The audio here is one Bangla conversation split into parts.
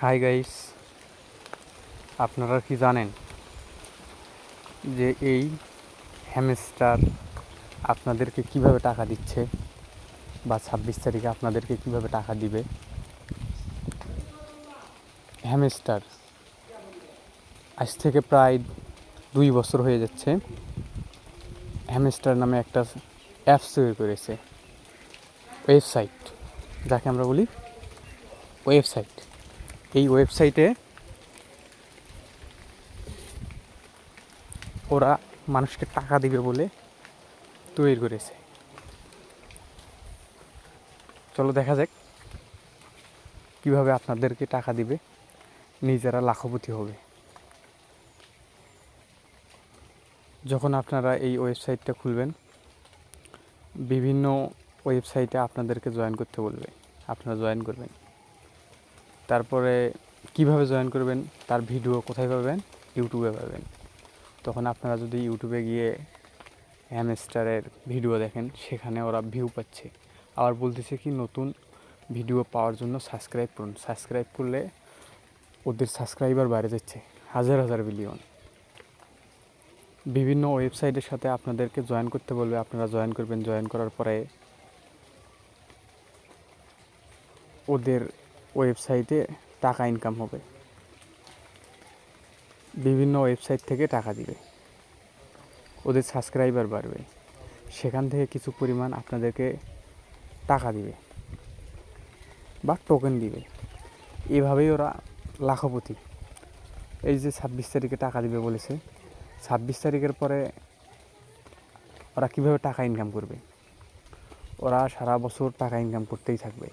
হাই গাইস, আপনারা কি জানেন যে এই হ্যামস্টার আপনাদেরকে কিভাবে টাকা দিচ্ছে বা 26 তারিখে আপনাদেরকে কিভাবে টাকা দিবে? হ্যামস্টার আজ থেকে প্রায় 2 বছর হয়ে যাচ্ছে। হ্যামস্টার নামে একটা অ্যাপস তৈরি করেছে, ওয়েবসাইট, যাকে আমরা বলি ওয়েবসাইট। এই ওয়েবসাইটে ওরা মানুষকে টাকা দিবে বলে তৈরি করেছে। চলো দেখা যাক কীভাবে আপনাদেরকে টাকা দিবে, নিজেরা লাখপতি হবে। যখন আপনারা এই ওয়েবসাইটটা খুলবেন, বিভিন্ন ওয়েবসাইটে আপনাদেরকে জয়েন করতে বলবে, আপনারা জয়েন করবেন। তারপরে কিভাবে জয়েন করবেন তার ভিডিও কোথায় পাবেন? ইউটিউবে পাবেন। তখন আপনারা যদি ইউটিউবে গিয়ে হ্যামস্টারের ভিডিও দেখেন, সেখানে ওরা ভিউ পাচ্ছে। আবার বলতেছে কি, নতুন ভিডিও পাওয়ার জন্য সাবস্ক্রাইব করুন। সাবস্ক্রাইব করলে ওদের সাবস্ক্রাইবার বেড়ে যাচ্ছে, হাজার হাজার বিলিয়ন। বিভিন্ন ওয়েবসাইটের সাথে আপনাদেরকে জয়েন করতে বলবে, আপনারা জয়েন করবেন। জয়েন করার পরে ওদের ওয়েবসাইটে টাকা ইনকাম হবে, বিভিন্ন ওয়েবসাইট থেকে টাকা দিবে, ওদের সাবস্ক্রাইবার বাড়বে, সেখান থেকে কিছু পরিমাণ আপনাদেরকে টাকা দিবে বা টোকেন দিবে। এভাবেই ওরা লাখপতি। এই যে 26 তারিখে টাকা দিবে বলেছে, 26 তারিখের পরে ওরা কীভাবে টাকা ইনকাম করবে? ওরা সারা বছর টাকা ইনকাম করতেই থাকবে।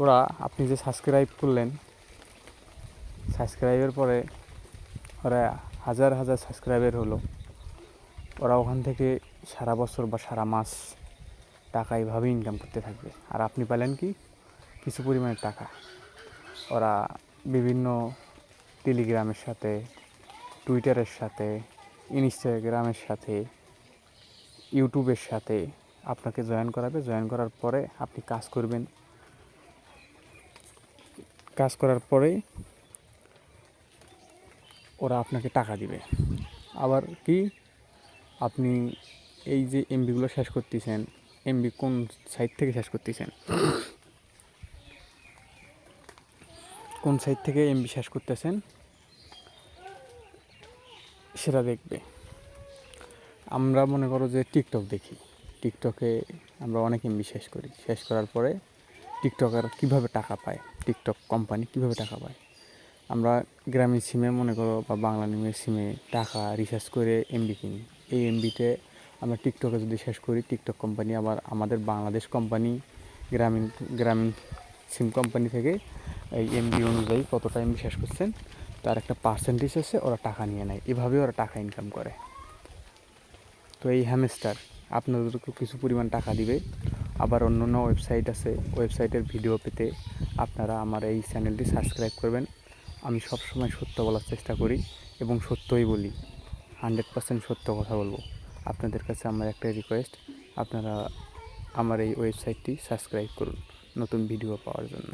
ওরা, আপনি যে সাবস্ক্রাইব করলেন, সাবস্ক্রাইবের পরে ওরা হাজার হাজার সাবস্ক্রাইবার হলো, ওরা ওখান থেকে সারা বছর বা সারা মাস টাকা এইভাবে ইনকাম করতে থাকবে। আর আপনি পেলেন কি? কিছু পরিমাণের টাকা। ওরা বিভিন্ন টেলিগ্রামের সাথে, টুইটারের সাথে, ইনস্টাগ্রামের সাথে, ইউটিউবের সাথে আপনাকে জয়েন করাবে। জয়েন করার পরে আপনি কাজ করবেন। কাজ করার পরে ওরা আপনাকে টাকা দিবে। আবার কি, আপনি এই যে এমবিগুলো শেষ করতেছেন, এমবি কোন সাইট থেকে শেষ করতেছেন, কোন সাইট থেকে এমবি শেষ করতেছেন সেটা দেখবে। আমরা মনে করো যে টিকটক দেখি, টিকটকে আমরা অনেক এমবি শেষ করি। শেষ করার পরে টিকটকার কীভাবে টাকা পায়, টিকটক কোম্পানি কীভাবে টাকা পায়? আমরা গ্রামীণ সিমে মনে করো বা বাংলা নিমের সিমে টাকা রিচার্জ করে এমবি কিনি। এই এমবিতে আমরা টিকটকে যদি শেষ করি, টিকটক কোম্পানি আবার আমাদের বাংলাদেশ কোম্পানি গ্রামীণ সিম কোম্পানি থেকে এই এমবি অনুযায়ী কতটা এমবি শেষ করছেন তার একটা পার্সেন্টেজ আছে, ওরা টাকা নিয়ে নেয়। এভাবে ওরা টাকা ইনকাম করে। তো এই হ্যামস্টার আপনাদেরকে কিছু পরিমাণ টাকা দিবে। আবার অন্য অন্য ওয়েবসাইট আছে, ওয়েবসাইটের ভিডিও পেতে আপনারা আমার এই চ্যানেলটি সাবস্ক্রাইব করবেন। আমি সবসময় সত্য বলার চেষ্টা করি এবং সত্যই বলি, 100% সত্য কথা বলবো। আপনাদের কাছে আমার একটা রিকোয়েস্ট, আপনারা আমার এই ওয়েবসাইটটি সাবস্ক্রাইব করুন নতুন ভিডিও পাওয়ার জন্য।